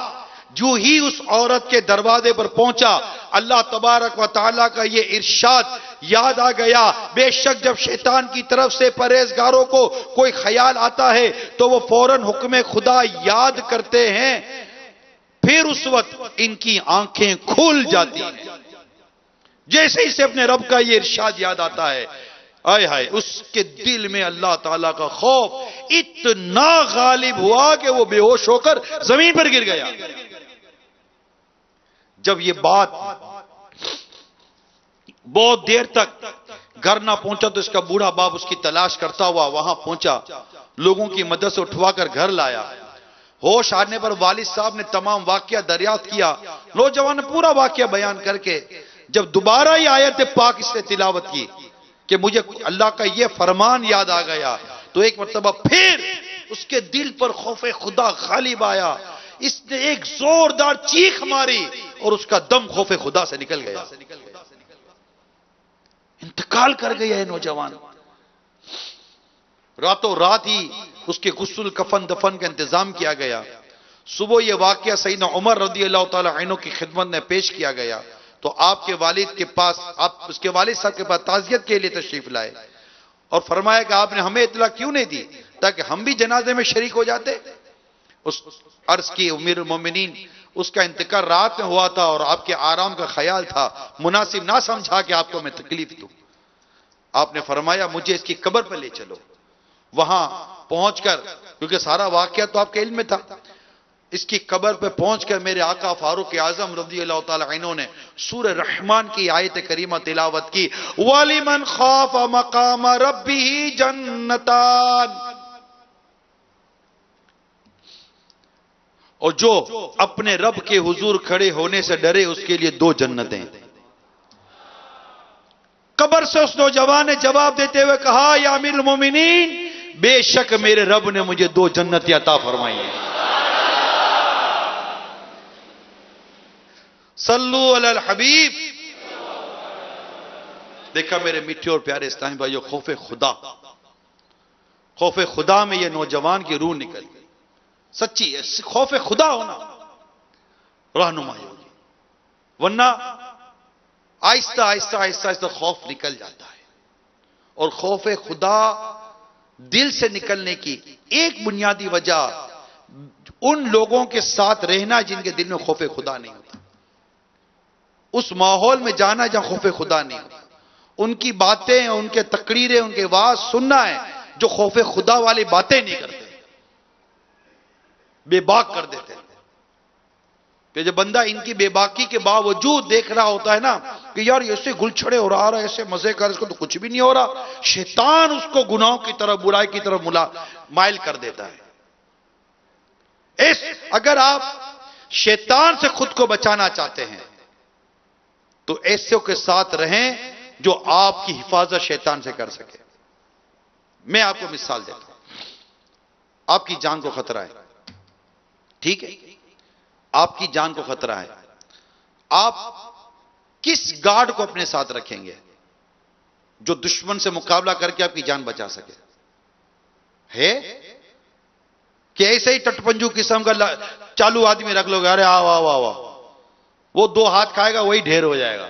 जो ही उस औरत के दरवाजे पर पहुंचा, अल्लाह तबारक व तआला का यह इरशाद याद आ गया, बेशक जब शैतान की तरफ से परहेजगारों को कोई ख्याल आता है तो वो फौरन हुक्म खुदा याद करते हैं, फिर उस वक्त इनकी आंखें खुल जाती हैं। जैसे ही से अपने रब का ये इरशाद याद आता है, आय हाय, उसके दिल में अल्लाह ताला का खौफ इतना गालिब हुआ कि वो बेहोश होकर जमीन पर गिर गया। जब ये बात बहुत देर तक घर ना पहुंचा तो इसका बूढ़ा बाप उसकी तलाश करता हुआ वहां पहुंचा, लोगों की मदद से उठवाकर घर लाया। होश आने पर वालिद साहब ने तमाम वाकया दरियाफ्त किया। नौजवान ने पूरा वाकया बयान करके जब दोबारा ये आयत पाक इसने तिलावत की कि मुझे अल्लाह का ये फरमान याद आ गया, तो एक मरतबा फिर उसके दिल पर खौफे खुदा गालिब आया। इसने एक जोरदार चीख मारी और उसका दम खौफे खुदा से निकल गया, इंतकाल कर गया है नौजवान। रातों रात ही उसके गुस्ल कफन दफन का इंतजाम किया गया। सुबह यह वाकया सैयदना उमर रज़ियल्लाहु ताला अन्हु की खिदमत में पेश किया गया तो आपके वालिद के पास, आप उसके वालिद साहब के पास ताज़ियत के लिए तशरीफ लाए और फरमाया कि आपने हमें इत्तला क्यों नहीं दी ताकि हम भी जनाजे में शरीक हो जाते। उस अर्ज की अमीरुल मोमिनीन, उसका इंतकाल रात में हुआ था और आपके आराम का ख्याल था, मुनासिब ना समझा कि आपको मैं तकलीफ दूं। आपने फरमाया मुझे इसकी कब्र पर ले चलो। वहां पहुंचकर, क्योंकि सारा वाकया तो आपके इल्म में था, इसकी कब्र पे पहुंचकर मेरे आका फारूक आजम रज़ियल्लाहु ताला अन्हु ने सूरह रहमान की आयत करीमा तिलावत की, वलिमन खाफा मकाम रब्बिही जन्नतान, और जो अपने रब के हुजूर खड़े होने से डरे उसके लिए दो जन्नतें। कब्र से उस नौजवान ने जवाब देते हुए कहा, या अमीरुल मोमिनीन, बेशक मेरे रब ने मुझे दो जन्नतें अता फरमाई हैं। सल्लू अलल हबीब। देखा मेरे मीठे और प्यारे इस्लामी भाइयों, खौफे खुदा में यह नौजवान की रूह निकल गई। सच्ची है, खौफे खुदा होना रहनुमाई होगी, वरना आहिस्ता आहिस्ता आहिस्ता आहिस्ता खौफ निकल जाता है। और खौफे खुदा दिल से निकलने की एक बुनियादी वजह उन लोगों के साथ रहना जिनके दिल में खौफे खुदा नहीं होता, उस माहौल में जाना जहां खौफे खुदा नहीं होता, उनकी बातें, उनके तकरीरें, उनके वाज सुनना है जो खौफे खुदा वाली बातें नहीं करते, बेबाक कर देते हैं। कि जब बंदा इनकी बेबाकी के बावजूद देख रहा होता है ना कि यार ऐसे गुलछड़े हो रहा है, ऐसे मजे कर, इसको तो कुछ भी नहीं हो रहा, शैतान उसको गुनाहों की तरफ, बुराई की तरफ माइल कर देता है। अगर आप शैतान से खुद को बचाना चाहते हैं तो ऐसे के साथ रहें जो आपकी हिफाजत शैतान से कर सके। मैं आपको मिसाल देता हूं, आपकी जान को खतरा है, ठीक है, आपकी जान को खतरा है, आप किस गार्ड को अपने साथ रखेंगे जो दुश्मन से मुकाबला करके आपकी जान बचा सके? है कि ऐसे ही टटपंजू किस्म का चालू आदमी रख लोगे, अरे आओ आओ आओ, वो दो हाथ खाएगा वही ढेर हो जाएगा।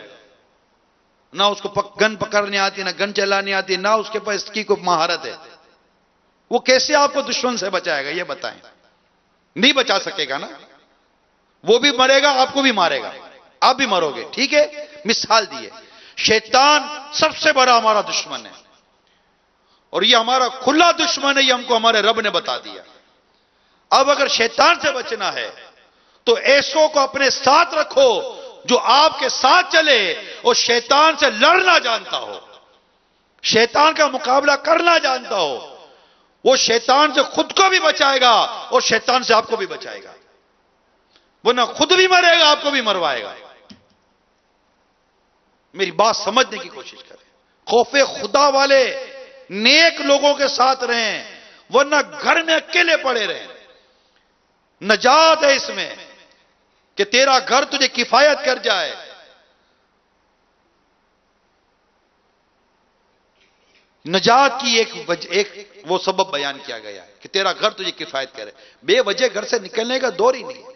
ना उसको गन पकड़ने आती, ना गन चलानी आती, ना उसके पास इसकी कोई महारत है। वो कैसे आपको दुश्मन से बचाएगा ये बताएं? नहीं बचा सकेगा ना। वो भी मरेगा, आपको भी मारेगा, आप भी मरोगे। ठीक है, मिसाल दिए। शैतान सबसे बड़ा हमारा दुश्मन है और ये हमारा खुला दुश्मन है, ये हमको हमारे रब ने बता दिया। अब अगर शैतान से बचना है तो ऐसों को अपने साथ रखो जो आपके साथ चले और शैतान से लड़ना जानता हो, शैतान का मुकाबला करना जानता हो। वो शैतान से खुद को भी बचाएगा और शैतान से आपको भी बचाएगा। वो ना खुद भी मरेगा, आपको भी मरवाएगा। मेरी बात समझने की कोशिश करें। खौफे खुदा वाले नेक लोगों के साथ रहें, वरना घर में अकेले पड़े रहें। नजात है इसमें कि तेरा घर तुझे किफायत कर जाए। नजात की एक वो सबब बयान किया गया है कि तेरा घर तुझे किफायत करे। बेवजह घर से निकलने का दौर ही नहीं है।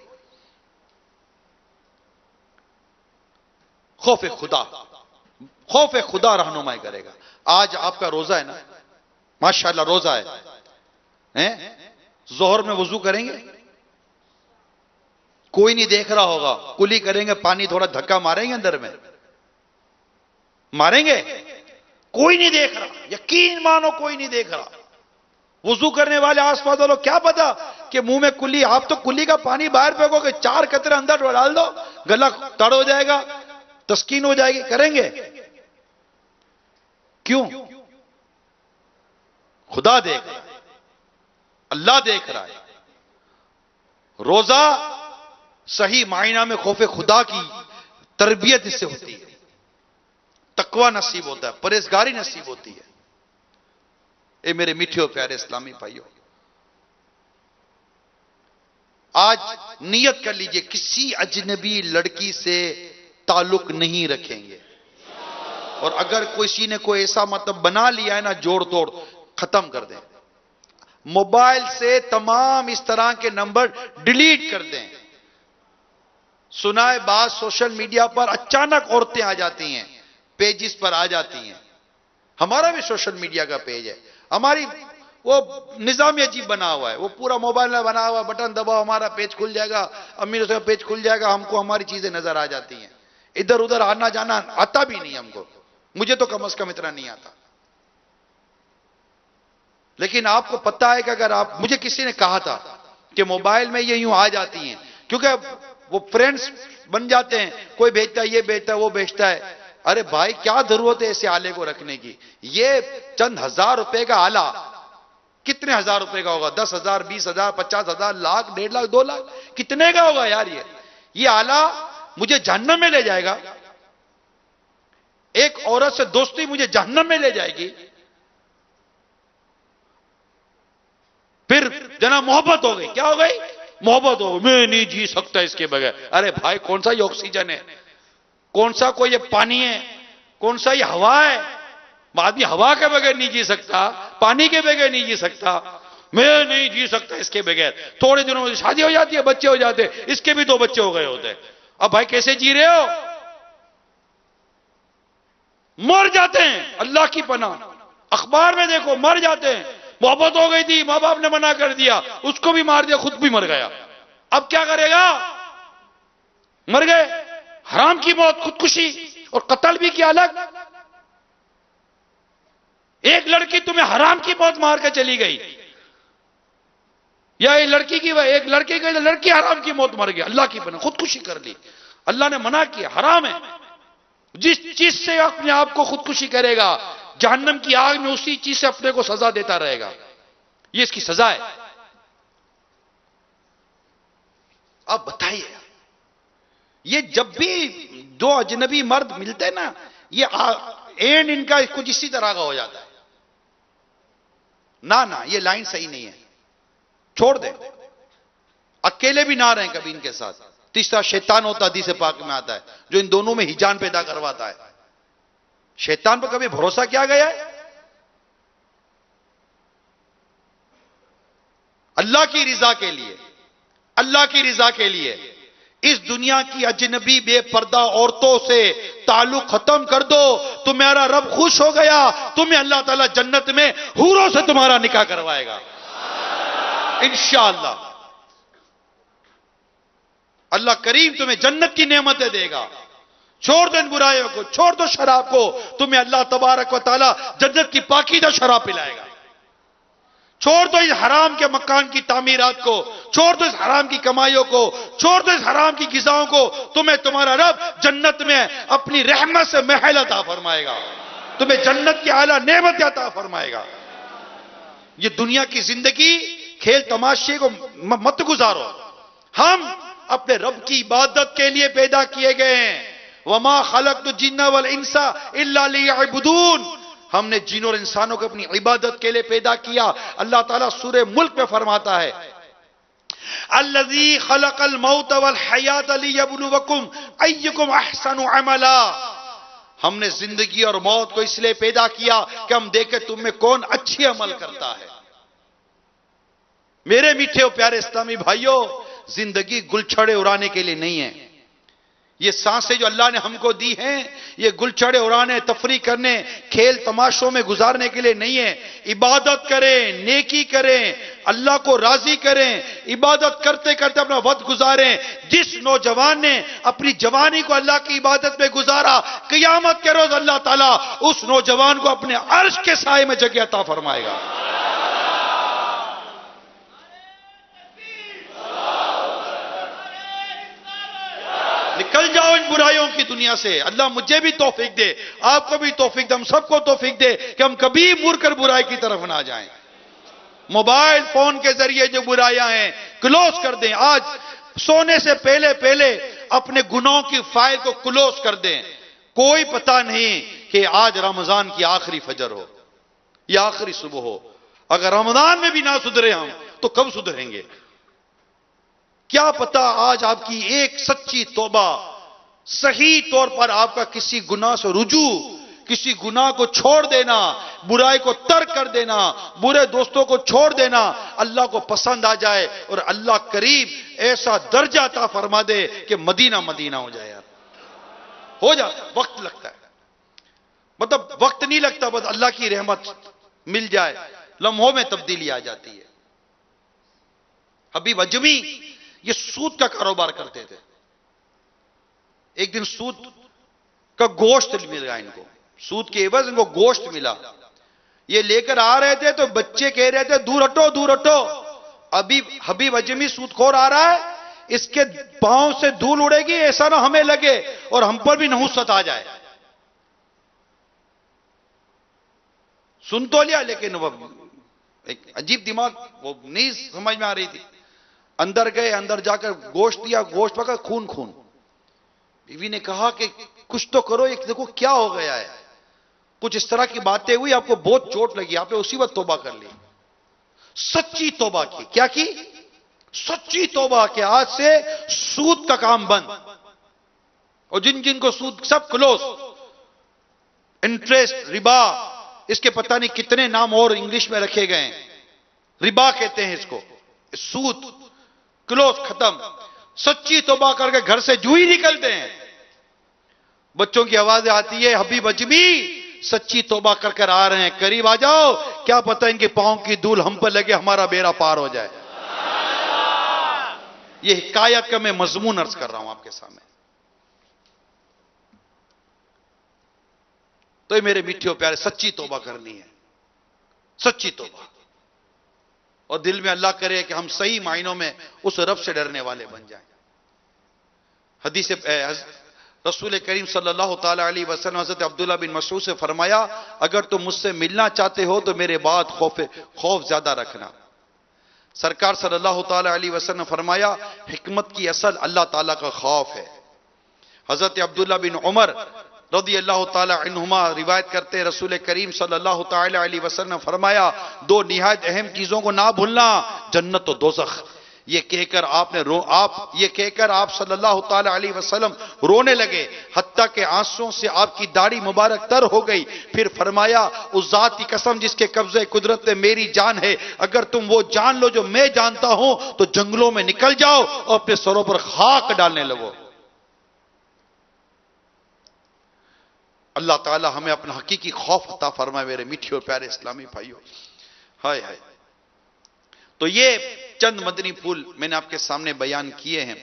खौफ खुदा रहनुमाई करेगा। आज आपका रोजा है ना, माशाल्लाह रोजा है, जोहर में वजू करेंगे, कोई नहीं देख रहा होगा, कुली करेंगे, पानी थोड़ा धक्का मारेंगे, अंदर में मारेंगे, कोई नहीं देख रहा। यकीन मानो कोई नहीं देख रहा। वजू करने वाले आसपास वालों क्या पता कि मुंह में कुली, आप तो कुली का पानी बाहर फेंकोगे, 4 कतरे अंदर डाल दो, गला तड़ हो जाएगा, तस्कीन हो जाएगी, करेंगे क्यों? खुदा देख रहा है, अल्लाह देख रहा है। रोजा सही मायना में खौफे खुदा की तरबियत इससे होती है, तकवा नसीब होता है, परहेजगारी नसीब होती है। ए मेरे मीठे और प्यारे इस्लामी भाइयों, आज नियत कर लीजिए किसी अजनबी लड़की से ताल्लुक नहीं रखेंगे। और अगर किसी ने कोई ऐसा मतलब बना लिया है ना, जोड़ तोड़ खत्म कर दें। मोबाइल से तमाम इस तरह के नंबर डिलीट कर दें। सुनाए बात सोशल मीडिया पर अचानक औरतें आ जाती हैं, पेजिस पर आ जाती हैं। हमारा भी सोशल मीडिया का पेज है, हमारी वो निजाम अजीब बना हुआ है, वो पूरा मोबाइल में बना हुआ, बटन दबाओ हमारा पेज खुल जाएगा, अमीर का पेज खुल जाएगा, हमको हमारी चीजें नजर आ जाती हैं। इधर उधर आना जाना आता भी नहीं हमको, मुझे तो कम से कम इतना नहीं आता। लेकिन आपको पता है कि अगर आप, मुझे किसी ने कहा था कि मोबाइल में ये यूं आ जाती हैं क्योंकि वो फ्रेंड्स बन जाते हैं, कोई भेजता है, ये भेजता है, वो भेजता है। अरे भाई क्या जरूरत है ऐसे आले को रखने की? ये चंद हजार रुपए का आला कितने हजार रुपए का होगा? 10,000, 20,000, 50,000, लाख, 1.5 लाख, 2 लाख, कितने का होगा यार? ये आला मुझे जहन्नम में ले जाएगा। एक औरत से दोस्ती मुझे जहन्नम में ले जाएगी। फिर जना मोहब्बत हो गई, क्या हो गई? मोहब्बत हो गई, मैं नहीं जी सकता इसके बगैर। अरे भाई कौन सा ये ऑक्सीजन है, कौन सा कोई ये पानी है, कौन सा ये हवा है? आदमी हवा के बगैर नहीं जी सकता, पानी के बगैर नहीं जी सकता। मैं नहीं जी सकता इसके बगैर। थोड़े दिनों में शादी हो जाती है, बच्चे हो जाते, इसके भी 2 बच्चे हो गए होते। अब भाई कैसे जी रहे हो? मर जाते हैं, अल्लाह की पनाह। अखबार में देखो, मर जाते हैं। मोहब्बत हो गई थी, मां बाप ने मना कर दिया, उसको भी मार दिया, खुद भी मर गया। अब क्या करेगा? मर गए, हराम की मौत, खुदकुशी और कत्ल भी किया अलग। एक लड़की तुम्हें हराम की मौत मार के चली गई, या एक लड़की की, एक लड़के की लड़की हराम की मौत मर गई, अल्लाह की पनाह, खुदकुशी कर ली। अल्लाह ने मना किया, हराम है। जिस चीज से अपने आप को खुदकुशी करेगा, जहन्नम की आग में उसी चीज से अपने को सजा देता रहेगा। ये इसकी सजा है। अब बताइए, ये जब भी 2 अजनबी मर्द मिलते हैं ना, ये एंड इनका कुछ इसी तरह का हो जाता है। ना ये लाइन सही नहीं है, छोड़ दे, अकेले भी ना रहें कभी इनके साथ। तीसरा शैतान होता, हदीस पाक में आता है, जो इन दोनों में हिजान पैदा करवाता है। शैतान पर कभी भरोसा किया गया है? अल्लाह की रिजा के लिए, अल्लाह की रिजा के लिए इस दुनिया की अजनबी बेपर्दा औरतों से ताल्लुक खत्म कर दो, तुम्हारा रब खुश हो गया, तुम्हें अल्लाह ताला जन्नत में हूरों से तुम्हारा निकाह करवाएगा इंशाअल्लाह। अल्लाह करीम तुम्हें जन्नत की नेमतें देगा। छोड़ दो इन बुराइयों को, छोड़ दो शराब को, तुम्हें अल्लाह तबारक व तआला जन्नत की पाकीज़ा शराब पिलाएगा। छोड़ दो इस हराम के मकान की तामीरात को, छोड़ दो इस हराम की कमाइयों को, छोड़ दो इस हराम की गिज़ाओं को, तुम्हें तुम्हारा रब जन्नत में अपनी रहमत से महल अता फरमाएगा, तुम्हें जन्नत की आला नेमत अता फरमाएगा। ये दुनिया की जिंदगी खेल तमाशे को मत गुजारो। हम अपने रब की इबादत के लिए पैदा किए गए हैं। वमा खलक़तु जिन्ना वल इंसा इल्ला लियअबुदून। हमने जिन और इंसानों को अपनी इबादत के लिए पैदा किया। अल्लाह ताला सूरे मुल्क में फरमाता है, अल्लज़ी खलक़ल मौत वल हयात लियब्लुवकुम अय्युकुम अहसनु अमला। हमने जिंदगी और मौत को इसलिए पैदा किया कि हम देखें तुम में कौन अच्छी अमल करता है। मेरे मीठे और प्यारे इस्लामी भाइयों, जिंदगी गुलछड़े उड़ाने के लिए नहीं है। ये सांसें जो अल्लाह ने हमको दी हैं, ये गुलछड़े उड़ाने, तफरी करने, खेल तमाशों में गुजारने के लिए नहीं है। इबादत करें, नेकी करें, अल्लाह को राजी करें, इबादत करते करते अपना वक्त गुजारें। जिस नौजवान ने अपनी जवानी को अल्लाह की इबादत में गुजारा, क़यामत के रोज अल्लाह ताला उस नौजवान को अपने अर्श के साए में जगह अता फरमाएगा। निकल जाओ इन बुराइयों की दुनिया से। अल्लाह मुझे भी तौफीक दे, आपको भी तौफीक दे, हम सबको तौफीक दे कि हम कभी मुड़कर बुराई की तरफ ना जाएं। मोबाइल फोन के जरिए जो बुराइयां हैं क्लोज कर दें। आज सोने से पहले पहले अपने गुनाहों की फाइल को क्लोज कर दें। कोई पता नहीं कि आज रमजान की आखिरी फजर हो या आखिरी सुबह हो। अगर रमजान में भी ना सुधरे हम तो कब सुधरेंगे? क्या पता आज आपकी एक सच्ची तौबा, सही तौर पर आपका किसी गुनाह से रुजू, किसी गुनाह को छोड़ देना, बुराई को तर्क कर देना, बुरे दोस्तों को छोड़ देना, अल्लाह को पसंद आ जाए और अल्लाह करीब ऐसा दर्जा अता फरमा दे कि मदीना मदीना हो जाए। यार हो जाता, वक्त लगता है, मतलब वक्त नहीं लगता, बस अल्लाह की रहमत मिल जाए, लम्हों में तब्दीली आ जाती है। हबीब अजमी ये सूद का कारोबार करते थे। एक दिन सूद का गोश्त मिल गया इनको, सूद के एवज इनको गोश्त मिला। ये लेकर आ रहे थे तो बच्चे कह रहे थे दूर हटो दूर हटो। अभी हबीब अजमी सूदखोर आ रहा है, इसके पांव से धूल उड़ेगी, ऐसा ना हमें लगे और हम पर भी नहुसत आ जाए। सुन तो लिया लेकिन वो एक अजीब दिमाग, वो नहीं समझ में आ रही थी। अंदर गए, अंदर जाकर गोश्त दिया, गोश्त पका, खून खून। बीवी ने कहा कि कुछ तो करो, एक देखो क्या हो गया है। कुछ इस तरह की बातें हुई, आपको बहुत चोट लगी, आपने उसी वक्त तौबा कर ली। सच्ची तौबा की। क्या की? सच्ची तौबा कि आज से सूद का काम बंद। और जिन जिन को सूद, सब क्लोज, इंटरेस्ट, रिबा, इसके पता नहीं कितने नाम और इंग्लिश में रखे गए हैं। रिबा कहते हैं इसको, सूद, क्लोज, खत्म। सच्ची तौबा करके घर से जू ही निकलते हैं। बच्चों की आवाजें आती है, हबीब अजमी सच्ची तौबा कर कर आ रहे हैं, करीब आ जाओ, क्या पता इनके पांव की धूल हम पर लगे, हमारा बेड़ा पार हो जाए। यह हिकायत का मैं मजमून अर्ज कर रहा हूं आपके सामने। तो ये मेरे मिठियों प्यारे, सच्ची तौबा करनी है, सच्ची तौबा। और दिल में अल्लाह करे कि हम सही मायनों में उस रब से डरने वाले बन जाएं। हदीस रसूल करीम सल्लल्लाहु ताला अलैहि वसल्लम हज़रत अब्दुल्लाह बिन मसऊद से फरमाया, अगर तुम मुझसे मिलना चाहते हो तो मेरे बाद खौफ ज्यादा रखना। सरकार सल्लल्लाहु ताला अलैहि वसल्लम ने फरमाया, हिकमत की असल अल्लाह ताला का खौफ है। हजरत अब्दुल्लाह बिन उमर रज़ी अल्लाह ताला अन्हुमा रिवायत करते हैं, रसूल करीम सल्लल्लाहु ताला अलैहि वसल्लम ने फरमाया, दो निहायत अहम चीजों को ना भूलना, जन्नत और दोज़ख। ये कहकर आप सल्लल्लाहु ताला अलैहि वसल्लम रोने लगे, हत्ता के आंसुओं से आपकी दाढ़ी मुबारक तर हो गई। फिर फरमाया, उस जात की कसम जिसके कब्जे कुदरत में मेरी जान है, अगर तुम वो जान लो जो मैं जानता हूं तो जंगलों में निकल जाओ और अपने सरों पर खाक डालने लगो। अल्लाह ताला हमें अपना हकीकी खौफ अता फरमाए मेरे मीठे और प्यारे इस्लामी भाइयों। हाय हाय। तो ये चंद मदनी फूल मैंने आपके सामने बयान किए हैं,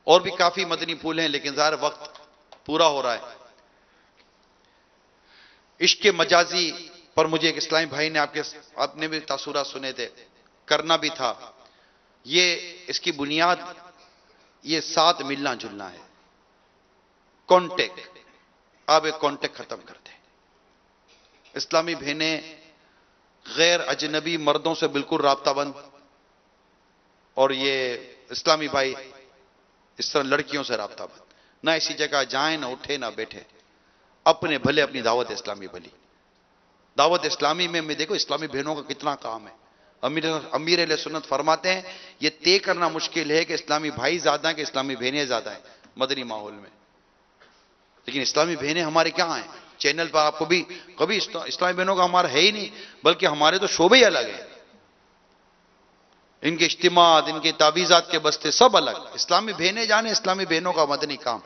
और भी काफी मदनी फूल हैं, लेकिन ज़ाहिर वक्त पूरा हो रहा है। इश्क मजाजी पर मुझे एक इस्लामी भाई ने आपने भी तासुरा सुने थे, करना भी था। ये इसकी बुनियाद ये साथ मिलना जुलना है, कॉन्टेक्ट। आप एक कॉन्टेक्ट खत्म करते हैं। इस्लामी बहनें गैर अजनबी मर्दों से बिल्कुल राब्ता बंद, और ये इस्लामी भाई इस तरह लड़कियों से राब्ता बंद। ना इसी जगह जाए, ना उठे, ना बैठे, अपने भले अपनी दावत इस्लामी भली। दावत इस्लामी में मैं देखो इस्लामी बहनों का कितना काम है। अमीर अहले सुन्नत फरमाते हैं यह तय करना मुश्किल है कि इस्लामी भाई ज्यादा है कि इस्लामी बहनें ज्यादा हैं मदनी माहौल में, लेकिन इस्लामी बहनें हमारे क्या हैं। चैनल पर आपको भी कभी इस्लामी बहनों का हमारा है ही नहीं, बल्कि हमारे तो शोबे ही अलग है। इनके इज्तिमात, इनके तावीजात के बस्ते सब अलग। इस्लामी बहनें जाने इस्लामी बहनों का मदनी काम,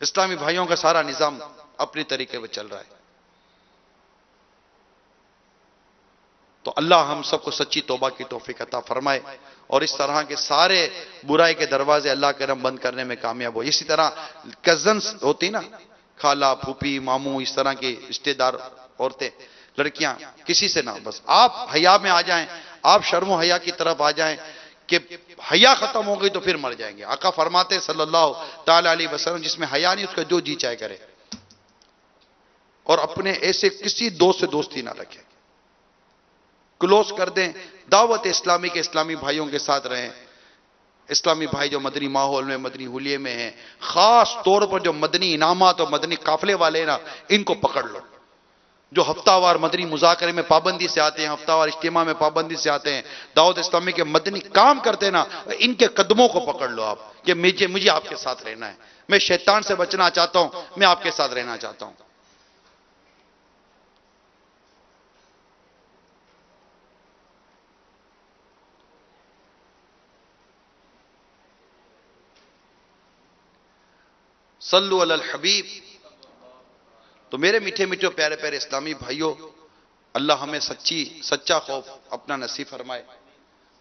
इस्लामी भाइयों का सारा निजाम अपनी तरीके पर चल रहा है। तो अल्लाह हम सबको सच्ची तौबा की तौफीक अता फरमाए, और इस तरह के सारे बुराई के दरवाजे अल्लाह के रम बंद करने में कामयाब हो। इसी तरह कजन्स होती ना, खाला, फूफी, मामू, इस तरह की रिश्तेदार औरतें, लड़कियां, किसी से ना, बस आप हया में आ जाएं, आप शर्म हया की तरफ आ जाएं कि हया खत्म हो गई तो फिर मर जाएंगे। आका फरमाते सल्लल्लाहु ताला अलैहि वसल्लम, जिसमें हया नहीं उसका जो जी चाहे करे, और अपने ऐसे किसी दोस्त से दोस्ती ना रखें, क्लोज कर दें। दावत इस्लामी के इस्लामी भाइयों के साथ रहें। इस्लामी भाई जो मदनी माहौल में, मदनी हुलिये में हैं, खास तौर पर जो मदनी इनामात और मदनी काफले वाले हैं ना, इनको पकड़ लो। जो हफ्तावार मदनी मुजाकरे में पाबंदी से आते हैं, हफ्तावार इज्तिमा में पाबंदी से आते हैं, दावत इस्लामी के मदनी काम करते हैं ना, इनके कदमों को पकड़ लो आप कि मुझे आपके साथ रहना है, मैं शैतान से बचना चाहता हूं, मैं आपके साथ रहना चाहता हूं। सल्लु अलल हबीब। तो मेरे मीठे मीठे प्यारे प्यारे इस्लामी भाइयों, अल्लाह हमें सच्चा खौफ अपना नसीब फरमाए,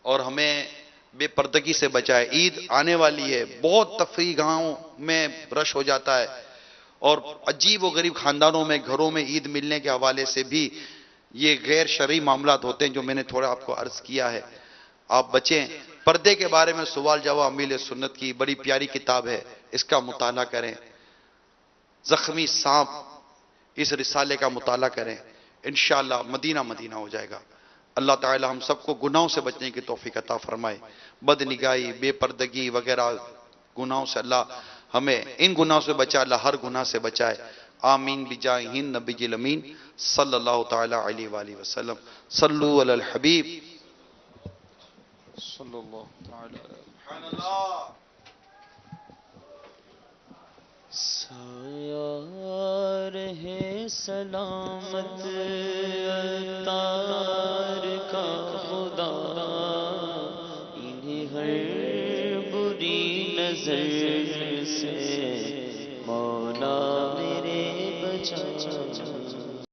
और हमें बेपर्दगी से बचाए। ईद आने वाली है, बहुत तफरी गांवों में रश हो जाता है, और अजीब व गरीब खानदानों में घरों में ईद मिलने के हवाले से भी ये गैर शरई मामलात होते हैं, जो मैंने थोड़ा आपको अर्ज किया है। आप बचें। पर्दे के बारे में सवाल जवाब अमील सुन्नत की बड़ी प्यारी किताब है, इसका मुताला करें। जख्मी सांप, इस रिसाले का मुताला करें, इंशाअल्लाह मदीना मदीना हो जाएगा। अल्लाह ताला हम सबको गुनाहों से बचने की तौफीक अता फरमाए। बदनिगाही, बेपर्दगी वगैरह गुनाहों से अल्लाह हमें, इन गुनाहों से बचा, अल्लाह हर गुनाह से बचाए। आमीन बिजाहि हिंद नबीजिल अमीन सल्लल्लाहु ताला अलैहि वसल्लम। सल्लु अलल हबीब सल्लल्लाहु ताला। साया रहे सलामत अतार का खुदा, इन्हें हर बुरी नजर से मौला मेरे बचा।